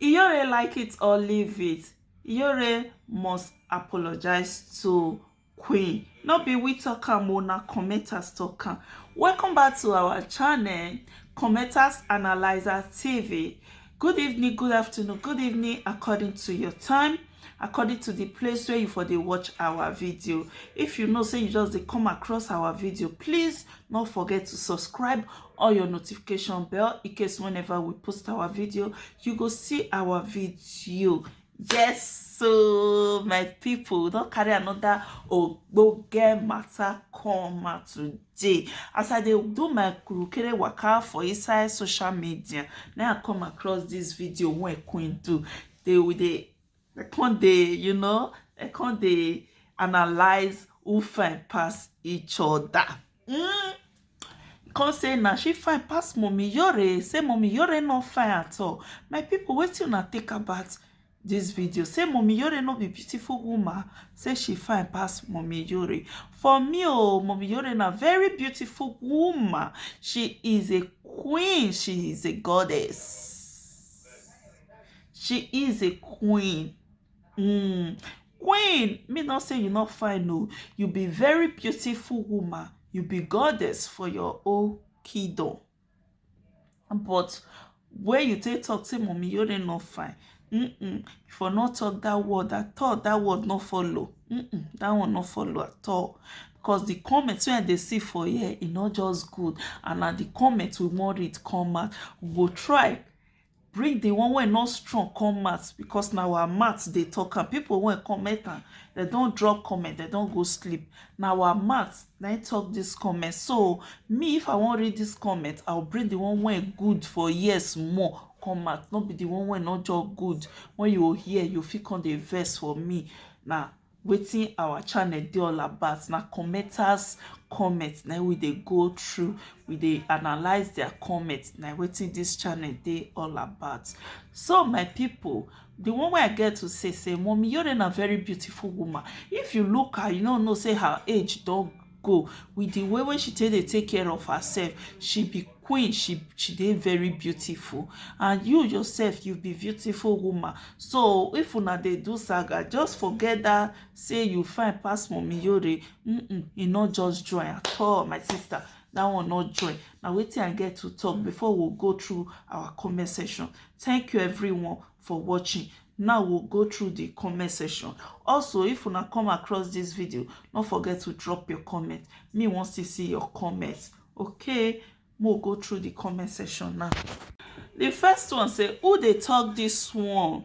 Iyore like it or leave it. Iyore must apologize to Queen. No be we talk am o, na commenters talk am. Welcome back to our channel, Commenters Analyzer TV. Good evening, good afternoon, good evening according to your time, according to the place where you for dey watch our video. If you know say you just dey come across our video, please not forget to subscribe on your notification bell in case whenever we post our video you go see our video. Yes, so my people, don't carry another ogbonge matter come out today. As I dey do my kurukere waka for inside social media, now I come across this video wey Queen do. They can't they analyze who fine pass each other. Come say na she fine pass Mummy Yore, say Mummy Yore no fine at all. My people, wetin una think about this video? Say Mummy Yore no be beautiful woman, say she fine pass Mummy Yore. For me, Mummy Yore na very beautiful woman. She is a queen, she is a goddess. She is a queen. Queen, me not say you not fine, no. You be very beautiful woman. You be goddess for your own kingdom. But where you take talk, say Mummy Yore not fine. If you not talk that word at all, that word not follow. That one not follow at all. Because the comments when they see for here, it not just good. And at the comments we want it come out. We will try bring the one wey not strong come out, because now our maths they talk and people when comment and they don't drop comment, they don't go sleep. Now our maths they talk this comment. So me, if I want read this comment, I'll bring the one wey good for years more come out. Not be the one wey not just good. When you hear, you feel on the verse for me. Now wetin our channel dey all about na commenters comment na we dey go through, we dey analyze their comment. Na wetin this channel dey all about. So my people, the one wey I get to say Mummy Yore na very beautiful woman. If you look her, you know say her age don go. With the way she take care of herself, she be queen, she dey very beautiful. And you yourself, you be beautiful woman. So if una dey do saga, just forget that say you fine pass Mummy Yore. E not just join at all, my sister. That one not join. Now wetin I get to talk before we go through our comment section. Thank you everyone for watching. Now we'll go through the comment section. Also, if you not come across this video, don't forget to drop your comment. Me wants to see your comments. Okay, we'll go through the comment section now. The first one say, who they talk this one?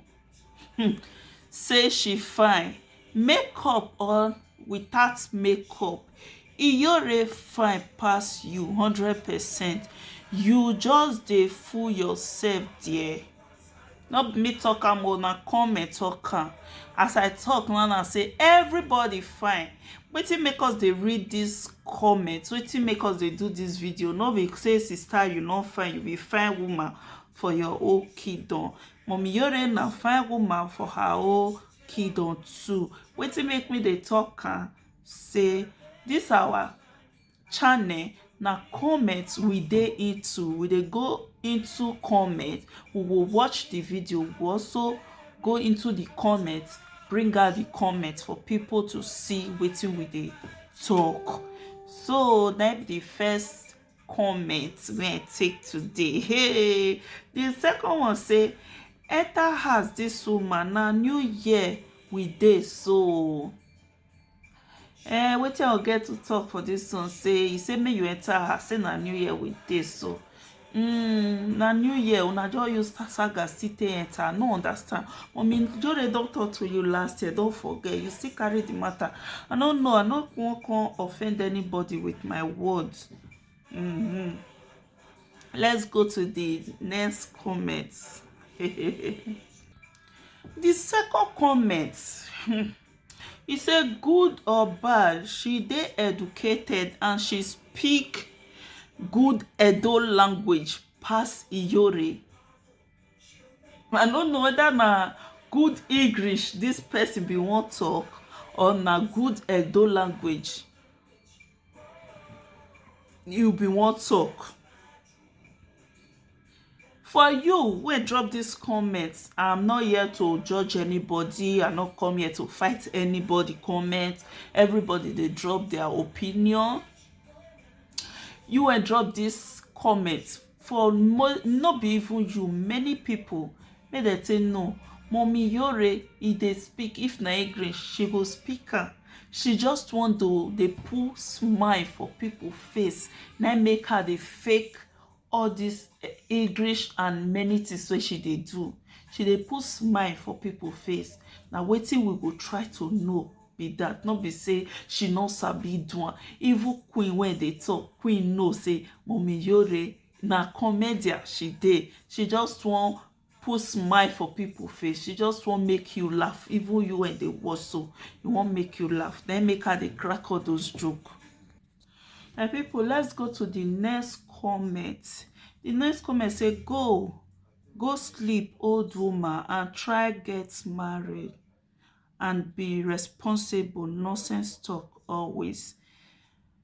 Say she fine. Makeup or without makeup. Iyore fine pass you 100%. You just dey fool yourself there. Not me talk am o, na comment talk am. As I talk now say everybody fine. Wetin make us dey read this comment? Wetin make us dey do this video? No be say sister you not fine, you be fine woman for your own kingdom. Mummy Yore na fine woman for her own kingdom too. Wetin make me dey talk am? Say this our channel na comments we dey into. We dey go into comment. We will watch the video. We will also go into the comments, bring out the comments for people to see wetin we dey talk. So that the first comment wey I take today. Hey, the second one say, enter house this woman na new year we dey so. Wetin I get to talk for this one? Say he say make you enter her, say na new year with this so. Na new year una just use saga still take enter. No understand. Mummy Yore don talk to you last year, don't forget. You still carry the matter. I don't know, I no wan come offend anybody with my words. Let's go to the next comment. The second comment. He said, good or bad, she dey educated and she speak good Edo language pass Iyore. I don't know whether na good English this person be wan talk or na good Edo language you be wan talk. For you wey drop this comment, I'm not here to judge anybody. I not come here to fight anybody comment. Everybody dey drop their opinion. You wey drop this comment for not be even you, many people make dem say no, Mummy Yore e dey speak. If na English she go speak am. She just want to dey put smile for people face, na make her dey fake all this English and many things wey she dey do. She dey put smile for people face. Na wetin we go try to know be that. No be say she no sabi do am. Even Queen wey dey talk, Queen know say Mummy Yore na comedian she dey. She just wan put smile for people face. She just wan make you laugh. Even you when dey watch, so you wan make you laugh, then make her dey crack all those joke. My people, let's go to the next comment. The next comment say, go sleep, old woman, and try get married and be responsible. Nonsense talk always.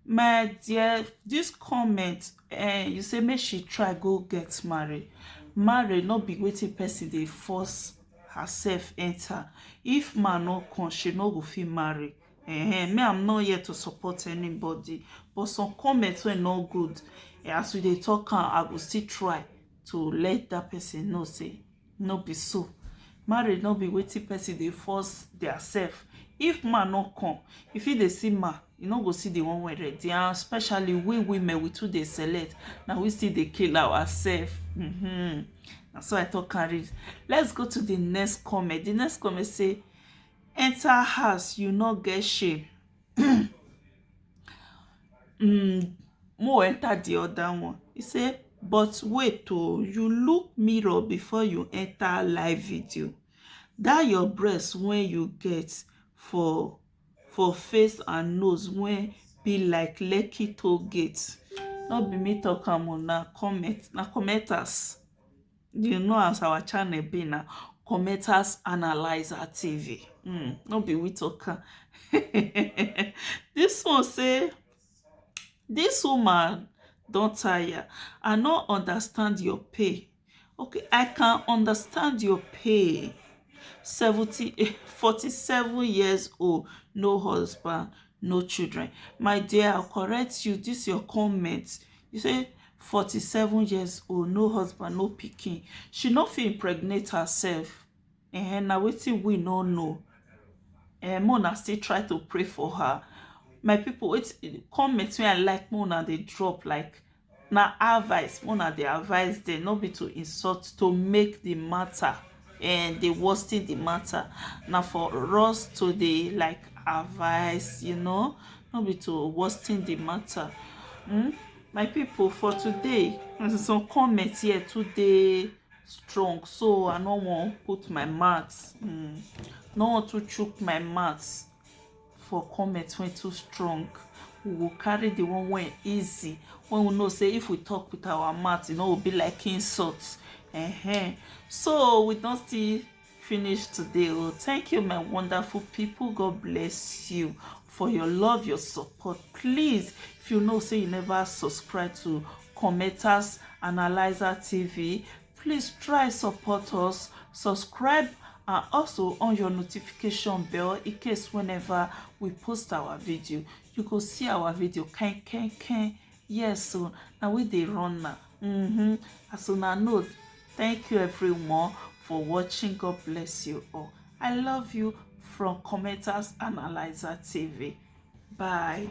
My dear, this comment, you say make she try go get married. Married no be wetin person dey force herself enter. If man no come, she no go fit marry. Me, I'm not here to support anybody, but some comments wey no good, as we dey talk am, I go still try to let that person know say no be so. Marriage no be wetin person dey force theirself. If man no come, if you dey see man, you no go see the one wey ready. And especially we women, we too dey select. Now we still dey kill ourselves. And so I talk and read. Let's go to the next comment. The next comment say, enter house, you no get shame. More enter the other one. He say, but wait, oh, you look mirror before you enter live video. That your breast when you get for face and nose when be like Lekki toll gate. Not be me talk am o, na commenters. You know as our channel be na Commenters Analyzer TV. No be we talk am. This one say, this woman don tire. I no understand your pay. Okay, I can understand your pay. 47 years old, no husband, no children. My dear, I'll correct you. This your comment. You say 47 years old, no husband, no pikin. She no fit impregnate herself. Na wetin we no know. Mona still try to pray for her. My people, comment wey I like Mona dey drop like na advice. Mona dey advise them, not be to insult, to make the matter and they worsen the matter. Now for us to dey like advice, not be to worsen the matter. My people, for today, there's some comments here today strong, so I no want put my mouth. No want to choke my mouth for comments when too strong. We will carry the one when easy, when we know say if we talk with our mouth, it will be like insults. So we don't still finish today. Thank you, my wonderful people. God bless you for your love, your support. Please, if you know say you never subscribe to Commenters Analyzer TV, please try support us, subscribe, and also on your notification bell in case whenever we post our video, you go see our video. Yes, so now we dey run now. As una know, thank you everyone for watching. God bless you all. I love you from Commenters Analyzer TV. Bye.